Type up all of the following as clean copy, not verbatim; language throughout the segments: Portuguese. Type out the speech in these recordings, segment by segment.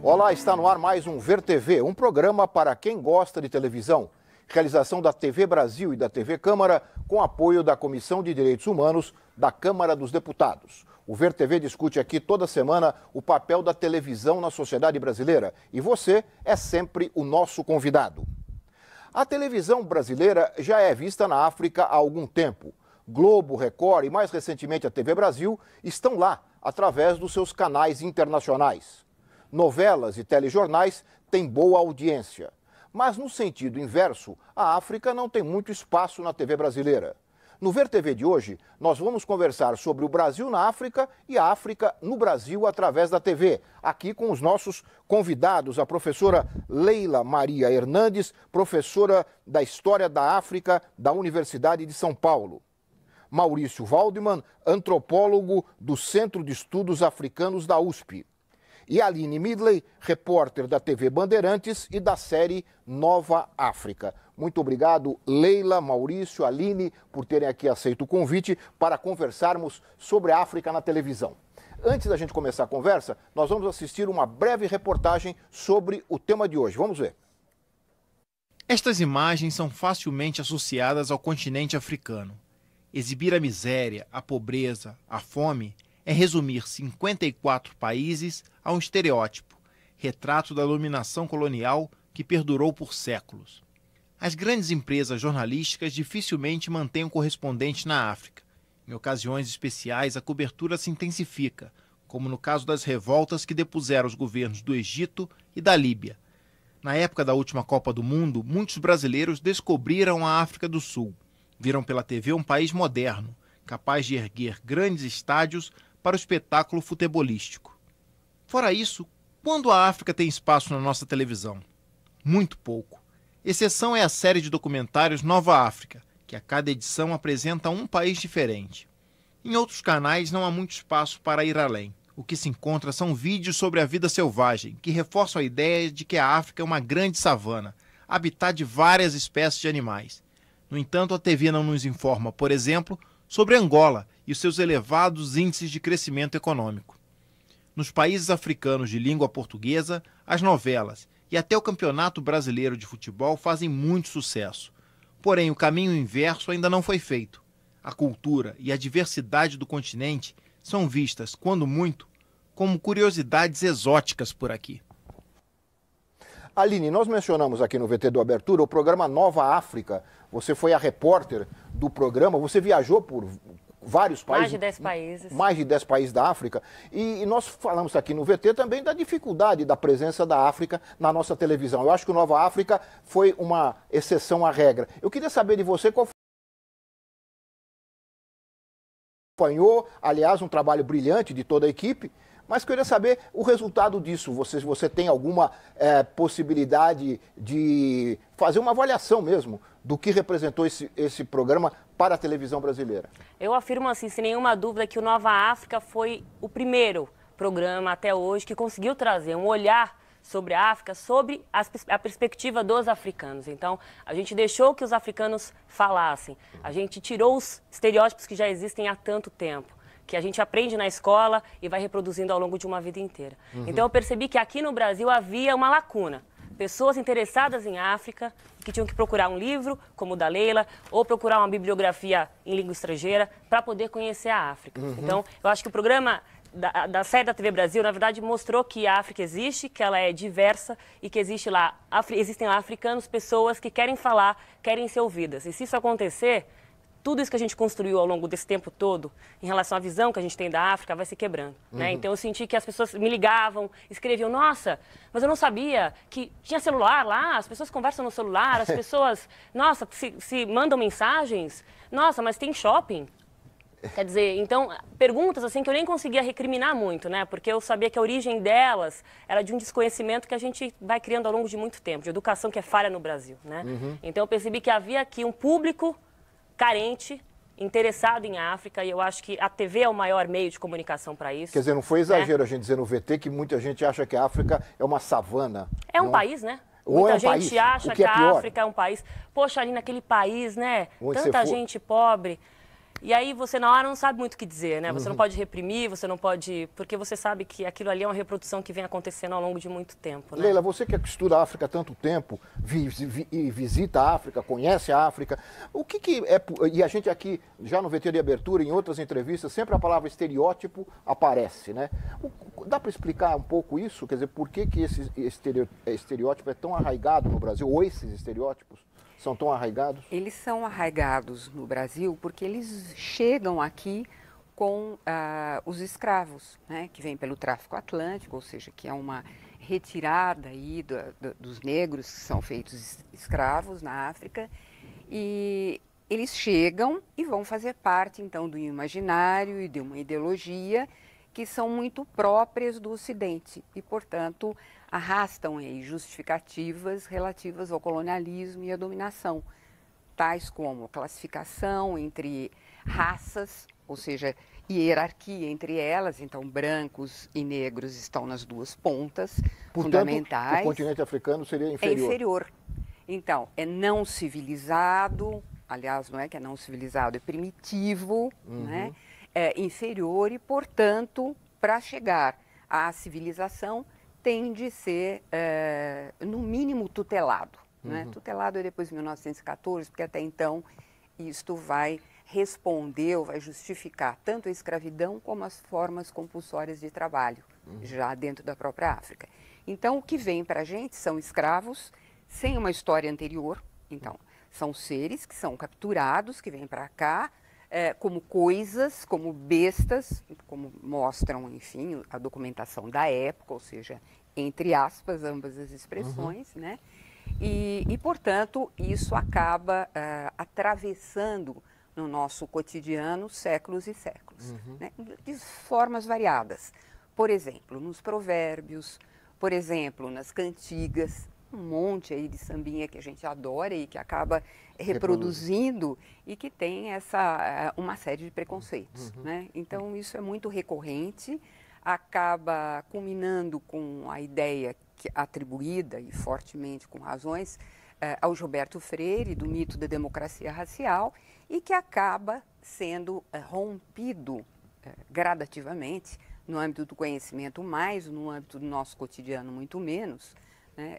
Olá, está no ar mais um Ver TV, um programa para quem gosta de televisão. Realização da TV Brasil e da TV Câmara, com apoio da Comissão de Direitos Humanos da Câmara dos Deputados. O Ver TV discute aqui toda semana o papel da televisão na sociedade brasileira e você é sempre o nosso convidado. A televisão brasileira já é vista na África há algum tempo. Globo, Record e mais recentemente a TV Brasil estão lá através dos seus canais internacionais. Novelas e telejornais têm boa audiência. Mas no sentido inverso, a África não tem muito espaço na TV brasileira. No Ver TV de hoje, nós vamos conversar sobre o Brasil na África e a África no Brasil através da TV. Aqui com os nossos convidados, a professora Leila Maria Hernandes, professora da História da África da Universidade de São Paulo. Maurício Waldman, antropólogo do Centro de Estudos Africanos da USP. E Aline Midley, repórter da TV Bandeirantes e da série Nova África. Muito obrigado, Leila, Maurício, Aline, por terem aqui aceito o convite para conversarmos sobre a África na televisão. Antes da gente começar a conversa, nós vamos assistir uma breve reportagem sobre o tema de hoje. Vamos ver. Estas imagens são facilmente associadas ao continente africano. Exibir a miséria, a pobreza, a fome é resumir 54 países a um estereótipo, retrato da dominação colonial que perdurou por séculos. As grandes empresas jornalísticas dificilmente mantêm um correspondente na África. Em ocasiões especiais, a cobertura se intensifica, como no caso das revoltas que depuseram os governos do Egito e da Líbia. Na época da última Copa do Mundo, muitos brasileiros descobriram a África do Sul. Viram pela TV um país moderno, capaz de erguer grandes estádios para o espetáculo futebolístico. Fora isso, quando a África tem espaço na nossa televisão? Muito pouco. Exceção é a série de documentários Nova África, que a cada edição apresenta um país diferente. Em outros canais não há muito espaço para ir além. O que se encontra são vídeos sobre a vida selvagem, que reforçam a ideia de que a África é uma grande savana, habitat de várias espécies de animais. No entanto, a TV não nos informa, por exemplo, sobre Angola e os seus elevados índices de crescimento econômico. Nos países africanos de língua portuguesa, as novelas e até o Campeonato Brasileiro de Futebol fazem muito sucesso. Porém, o caminho inverso ainda não foi feito. A cultura e a diversidade do continente são vistas, quando muito, como curiosidades exóticas por aqui. Aline, nós mencionamos aqui no VT do Abertura o programa Nova África. Você foi a repórter do programa, você viajou por vários países. Mais de 10 países. Mais de 10 países da África. E nós falamos aqui no VT também da dificuldade da presença da África na nossa televisão. Eu acho que o Nova África foi uma exceção à regra. Eu queria saber de você qual acompanhou, aliás, um trabalho brilhante de toda a equipe, mas queria saber o resultado disso. Você tem alguma possibilidade de fazer uma avaliação mesmo do que representou esse programa para a televisão brasileira? Eu afirmo assim, sem nenhuma dúvida, que o Nova África foi o primeiro programa até hoje que conseguiu trazer um olhar sobre a África, sobre a perspectiva dos africanos. Então, a gente deixou que os africanos falassem, a gente tirou os estereótipos que já existem há tanto tempo, que a gente aprende na escola e vai reproduzindo ao longo de uma vida inteira. Então eu percebi que aqui no Brasil havia uma lacuna. Pessoas interessadas em África, que tinham que procurar um livro, como o da Leila, ou procurar uma bibliografia em língua estrangeira para poder conhecer a África. Então, eu acho que o programa da série da TV Brasil, na verdade, mostrou que a África existe, que ela é diversa e que existem lá africanos, pessoas que querem falar, querem ser ouvidas. E se isso acontecer, tudo isso que a gente construiu ao longo desse tempo todo, em relação à visão que a gente tem da África, vai se quebrando, né? Então eu senti que as pessoas me ligavam, escreviam, nossa, mas eu não sabia que tinha celular lá, as pessoas conversam no celular, as pessoas, nossa, se mandam mensagens, nossa, mas tem shopping. Quer dizer, então, perguntas assim que eu nem conseguia recriminar muito, né? Porque eu sabia que a origem delas era de um desconhecimento que a gente vai criando ao longo de muito tempo, de educação que é falha no Brasil, né? Então eu percebi que havia aqui um público carente, interessado em África, e eu acho que a TV é o maior meio de comunicação para isso. Quer dizer, não foi exagero a gente dizer no VT que muita gente acha que a África é uma savana. É um país, né? Ou muita é um gente país, acha o que é a pior. África é um país. Poxa, ali naquele país, né? Onde Tanta gente pobre. E aí você na hora não sabe muito o que dizer, né? Você não pode reprimir, você não pode... Porque você sabe que aquilo ali é uma reprodução que vem acontecendo ao longo de muito tempo, né? Leila, você que estuda a África há tanto tempo, visita a África, conhece a África, o que é... E a gente aqui, já no VT de abertura, em outras entrevistas, sempre a palavra estereótipo aparece, né? Dá para explicar um pouco isso? Quer dizer, por que esse estereótipo é tão arraigado no Brasil, ou esses estereótipos são tão arraigados? Eles são arraigados no Brasil porque eles chegam aqui com os escravos, né, que vêm pelo tráfico atlântico, ou seja, que é uma retirada aí dos negros que são feitos escravos na África, e eles chegam e vão fazer parte então do imaginário e de uma ideologia que são muito próprias do Ocidente e, portanto, arrastam aí justificativas relativas ao colonialismo e à dominação, tais como classificação entre raças, ou seja, hierarquia entre elas, então brancos e negros estão nas duas pontas, portanto, fundamentais. O continente africano seria inferior. É inferior. Então, é não civilizado, aliás, não é que é não civilizado, é primitivo, né? É inferior e, portanto, para chegar à civilização, tem de ser, no mínimo, tutelado. Né? Tutelado é depois de 1914, porque até então isto vai responder ou vai justificar tanto a escravidão como as formas compulsórias de trabalho, já dentro da própria África. Então, o que vem para a gente são escravos sem uma história anterior. Então, são seres que são capturados, que vêm para cá, como coisas, como bestas, como mostram, enfim, a documentação da época, ou seja, entre aspas, ambas as expressões, né? E, portanto, isso acaba atravessando no nosso cotidiano séculos e séculos, né? De formas variadas. Por exemplo, nos provérbios, por exemplo, nas cantigas, um monte aí de sambinha que a gente adora e que acaba reproduzindo e que tem uma série de preconceitos, né? Então, isso é muito recorrente, acaba culminando com a ideia atribuída, e fortemente com razões, ao Gilberto Freire, do mito da democracia racial, e que acaba sendo rompido gradativamente, no âmbito do conhecimento mais, no âmbito do nosso cotidiano muito menos, né,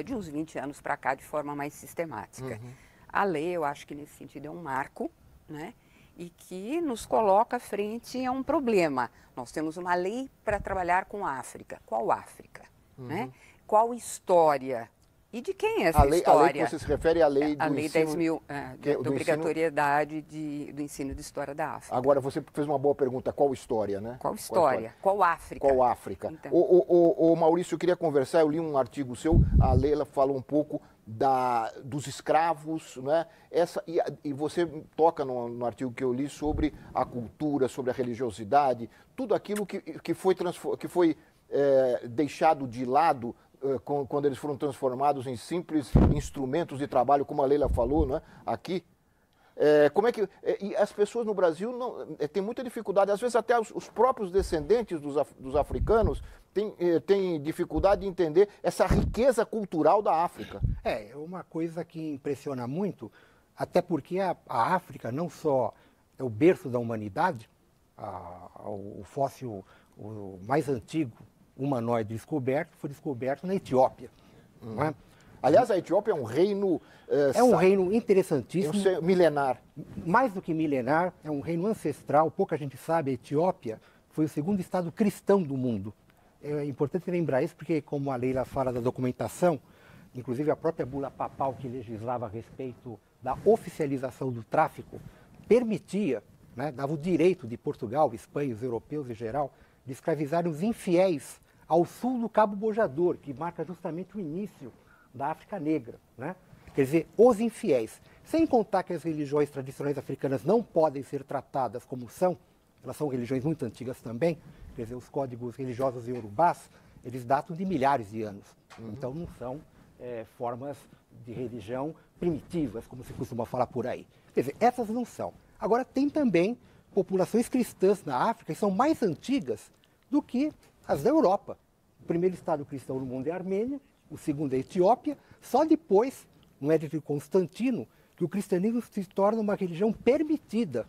de uns 20 anos para cá, de forma mais sistemática. A lei, eu acho que nesse sentido é um marco, né, e que nos coloca frente a um problema. Nós temos uma lei para trabalhar com a África. Qual África? Né? Qual história? E de quem é essa história? A lei que você se refere é a lei do a lei ensino... 10.000, da obrigatoriedade do ensino de história da África. Agora, você fez uma boa pergunta, qual história, né? Qual história? Qual África? Qual África? Então. O Maurício, eu queria conversar, eu li um artigo seu, a Leila falou um pouco dos escravos, né? E você toca no artigo que eu li sobre a cultura, sobre a religiosidade, tudo aquilo que foi deixado de lado quando eles foram transformados em simples instrumentos de trabalho, como a Leila falou, né, aqui. Como é que... E as pessoas no Brasil têm muita dificuldade, às vezes até os próprios descendentes dos africanos têm dificuldade de entender essa riqueza cultural da África. É uma coisa que impressiona muito, até porque a África não só é o berço da humanidade, o fóssil o mais antigo humanoide descoberto foi descoberto na Etiópia. Não é? Aliás, a Etiópia é um reino... É um reino interessantíssimo. Milenar. Mais do que milenar, é um reino ancestral. Pouca gente sabe, a Etiópia foi o segundo estado cristão do mundo. É importante lembrar isso porque, como a Leila fala da documentação, inclusive a própria bula papal que legislava a respeito da oficialização do tráfico, permitia, né, dava o direito de Portugal, Espanha, os europeus em geral, de escravizarem os infiéis ao sul do Cabo Bojador, que marca justamente o início da África Negra, né? Quer dizer, os infiéis. Sem contar que as religiões tradicionais africanas não podem ser tratadas como são, elas são religiões muito antigas também, quer dizer, os códigos religiosos iorubás, eles datam de milhares de anos. Então não são formas de religião primitivas, como se costuma falar por aí. Quer dizer, essas não são. Agora, tem também populações cristãs na África que são mais antigas do que as da Europa. O primeiro estado cristão no mundo é a Armênia, o segundo é a Etiópia, só depois, no Edito de Constantino, que o cristianismo se torna uma religião permitida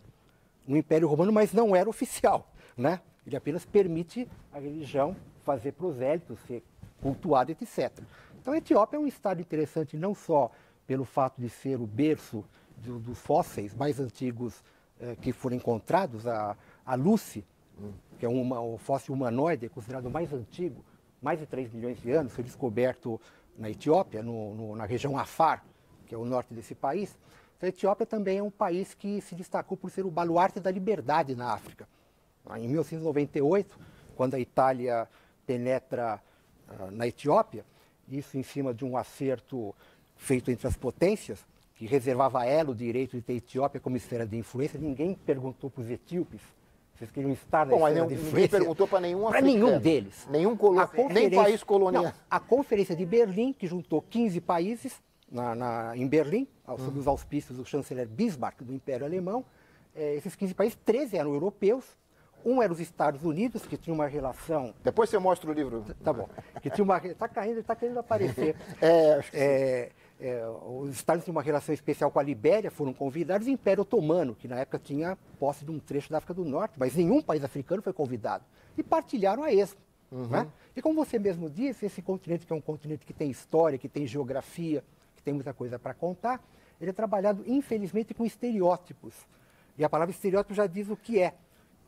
no Império Romano, mas não era oficial, né? Ele apenas permite a religião fazer prosélitos, ser cultuada, etc. Então, a Etiópia é um estado interessante não só pelo fato de ser o berço dos fósseis mais antigos que foram encontrados, a Lucy, que é o fóssil humanoide, é considerado o mais antigo, mais de 3 milhões de anos, foi descoberto na Etiópia, na região Afar, que é o norte desse país. Então, a Etiópia também é um país que se destacou por ser o baluarte da liberdade na África. Em 1998, quando a Itália penetra na Etiópia, isso em cima de um acerto feito entre as potências, que reservava a ela o direito de ter a Etiópia como esfera de influência, ninguém perguntou para os etíopes. Vocês queriam estar na esfera de influência? Ninguém perguntou para nenhum africano. Para nenhum deles. Nem país colonial. Não, a Conferência de Berlim, que juntou 15 países em Berlim, sob os auspícios do chanceler Bismarck, do Império Alemão, esses 15 países, 13 eram europeus, um era os Estados Unidos, que tinha uma relação... Depois você mostra o livro. Tá bom. Que tinha uma... Está caindo, está querendo aparecer. Os Estados Unidos tinham uma relação especial com a Libéria, foram convidados, e o Império Otomano, que na época tinha posse de um trecho da África do Norte, mas nenhum país africano foi convidado. E partilharam a esmo. Né? E como você mesmo disse, esse continente, que é um continente que tem história, que tem geografia, que tem muita coisa para contar, ele é trabalhado, infelizmente, com estereótipos. E a palavra estereótipo já diz o que é.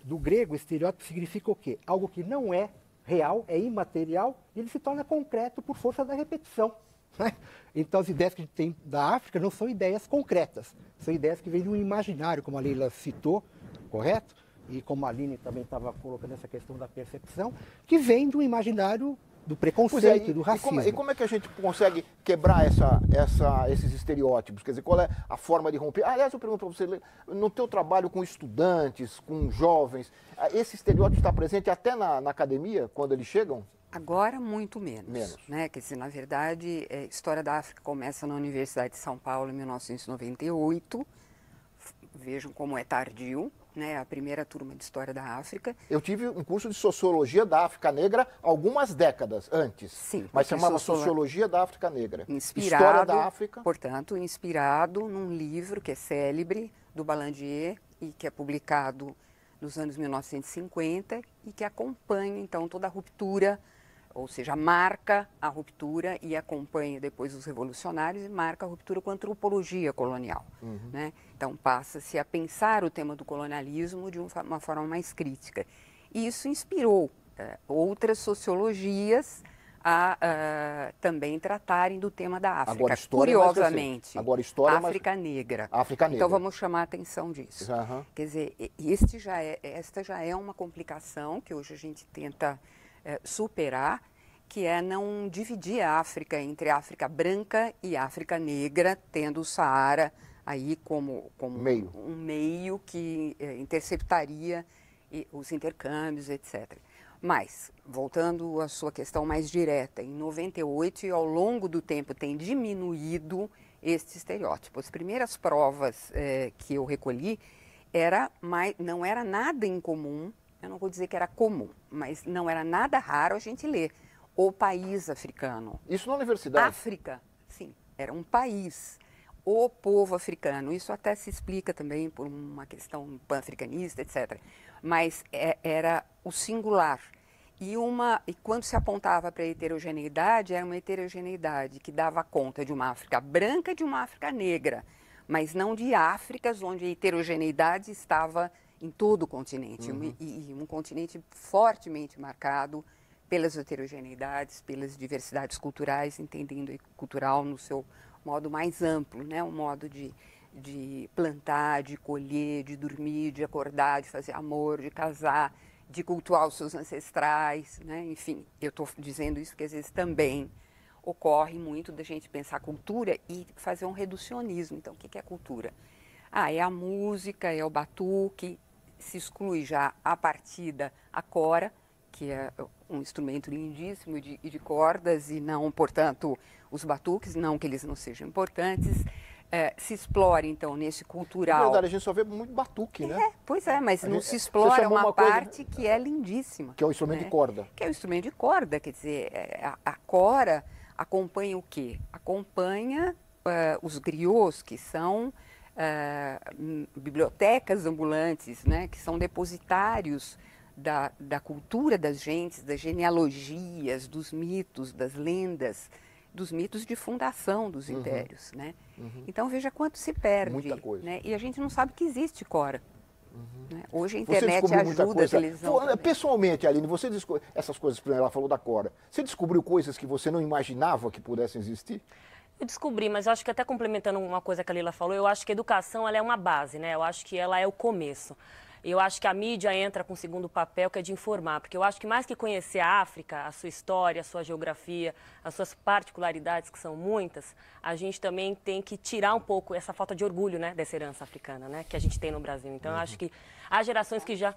Do grego, estereótipo significa o quê? Algo que não é real, é imaterial, e ele se torna concreto por força da repetição. Né? Então, as ideias que a gente tem da África não são ideias concretas, são ideias que vêm de um imaginário, como a Leila citou, correto? E como a Aline também estava colocando essa questão da percepção, que vem do imaginário do preconceito, do racismo. E como é que a gente consegue quebrar esses estereótipos? Quer dizer, qual é a forma de romper? Aliás, eu pergunto para você, no teu trabalho com estudantes, com jovens, esse estereótipo está presente até na academia, quando eles chegam? Agora, muito menos. Né? Quer dizer, na verdade, a história da África começa na Universidade de São Paulo, em 1998. Vejam como é tardio. Né, a primeira turma de História da África. Eu tive um curso de Sociologia da África Negra algumas décadas antes. Sim. Mas chamava Sociologia da África Negra. Inspirado, História da África. Portanto, inspirado num livro que é célebre, do Balandier, e que é publicado nos anos 1950 e que acompanha, então, toda a ruptura, ou seja, marca a ruptura e acompanha depois os revolucionários e marca a ruptura com a antropologia colonial. Né? Então, passa-se a pensar o tema do colonialismo de uma forma mais crítica. E isso inspirou outras sociologias a também tratarem do tema da África. Agora, curiosamente, África Negra. África Negra. Então, vamos chamar a atenção disso. Quer dizer, esta já é uma complicação que hoje a gente tenta superar, que é não dividir a África entre a África branca e a África negra, tendo o Saara aí como um meio que interceptaria os intercâmbios, etc. Mas, voltando à sua questão mais direta, em 98 e ao longo do tempo tem diminuído este estereótipo. As primeiras provas que eu recolhi não era nada incomum. Eu não vou dizer que era comum, mas não era nada raro a gente ler o país africano. Isso na universidade? África, sim, era um país. O povo africano, isso até se explica também por uma questão pan-africanista, etc. Mas era o singular. E quando se apontava para a heterogeneidade, era uma heterogeneidade que dava conta de uma África branca e de uma África negra, mas não de Áfricas onde a heterogeneidade estava em todo o continente, e um continente fortemente marcado pelas heterogeneidades, pelas diversidades culturais, entendendo cultural no seu modo mais amplo, né? Um modo de plantar, de colher, de dormir, de acordar, de fazer amor, de casar, de cultuar os seus ancestrais, né? Enfim, eu estou dizendo isso porque às vezes também ocorre muito da gente pensar cultura e fazer um reducionismo. Então, o que é cultura? É a música, é o batuque. Se exclui já a partida, a cora, que é um instrumento lindíssimo de cordas e não, portanto, os batuques, não que eles não sejam importantes. Se explora, então, nesse cultural... Na verdade, a gente só vê muito batuque, né? Pois é, mas não se explora uma parte que é lindíssima. Que é o instrumento de corda. Que é o instrumento de corda, quer dizer, a cora acompanha o quê? Acompanha os griots, que são bibliotecas ambulantes, né, que são depositários da cultura das gentes, das genealogias, dos mitos, das lendas, dos mitos de fundação dos impérios, né? Então veja quanto se perde. Muita coisa. Né? E a gente não sabe que existe Cora. Né? Hoje a Você internet descobriu muita ajuda, a coisa. televisão. Pessoalmente, Aline, você essas coisas, ela falou da Cora. Você descobriu coisas que você não imaginava que pudessem existir? Eu descobri, mas eu acho que até complementando uma coisa que a Lila falou, eu acho que a educação ela é uma base, né? Eu acho que ela é o começo. Eu acho que a mídia entra com o segundo papel, que é de informar, porque eu acho que mais que conhecer a África, a sua história, a sua geografia, as suas particularidades, que são muitas, a gente também tem que tirar um pouco essa falta de orgulho, né, dessa herança africana, né, que a gente tem no Brasil. Então, eu acho que há gerações que já...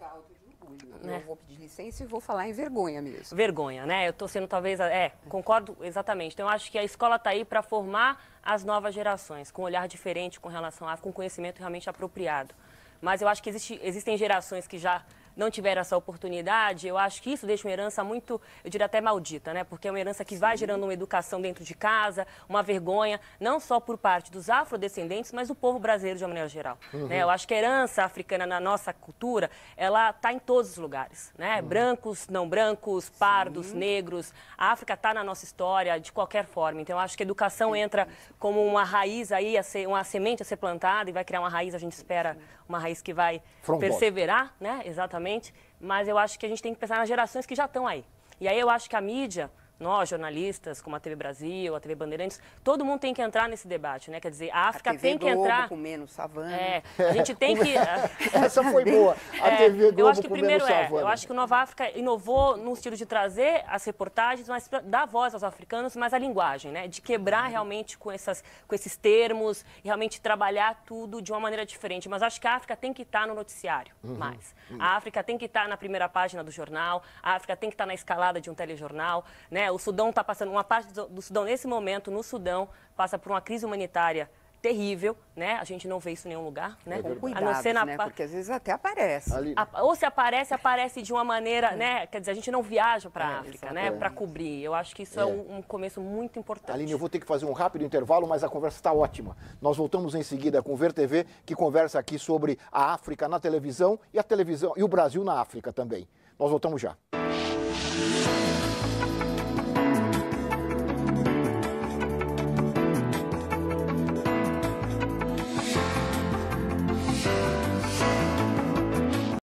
Eu vou pedir licença e vou falar em vergonha mesmo. Vergonha, né? Eu estou sendo talvez... concordo exatamente. Então, eu acho que a escola está aí para formar as novas gerações, com um olhar diferente com relação à África, com conhecimento realmente apropriado. Mas eu acho que existem gerações que já não tiveram essa oportunidade. Eu acho que isso deixa uma herança muito, eu diria até maldita, né? Porque é uma herança que vai gerando uma educação dentro de casa, uma vergonha, não só por parte dos afrodescendentes, mas do povo brasileiro de uma maneira geral. Né? Eu acho que a herança africana na nossa cultura, ela está em todos os lugares, né? Brancos, não brancos, pardos, negros. A África está na nossa história de qualquer forma. Então, eu acho que a educação entra como uma raiz aí, uma semente a ser plantada e vai criar uma raiz, a gente espera, uma raiz que vai perseverar, né? Exatamente. Mas eu acho que a gente tem que pensar nas gerações que já estão aí. E aí eu acho que a mídia, nós, jornalistas, como a TV Brasil, a TV Bandeirantes, todo mundo tem que entrar nesse debate, né? Quer dizer, a África tem que entrar... com menos savana. A gente tem que... Essa foi boa. A TV Globo eu acho que com primeiro menos savana. eu acho que o Nova África inovou no estilo de trazer as reportagens, mas dar voz aos africanos, mas a linguagem, né? De quebrar realmente com esses termos e realmente trabalhar tudo de uma maneira diferente. Mas acho que a África tem que estar no noticiário mais. A África tem que estar na primeira página do jornal, a África tem que estar na escalada de um telejornal, né? O Sudão está passando, uma parte do Sudão nesse momento, no Sudão, passa por uma crise humanitária terrível, né? A gente não vê isso em nenhum lugar, né? Com cuidado, né? Porque às vezes até aparece. Ou se aparece, aparece de uma maneira, né? Quer dizer, a gente não viaja para a África, né? Para cobrir. Eu acho que isso é um começo muito importante. Aline, eu vou ter que fazer um rápido intervalo, mas a conversa está ótima. Nós voltamos em seguida com o Ver TV, que conversa aqui sobre a África na televisão e a televisão e o Brasil na África também. Nós voltamos já.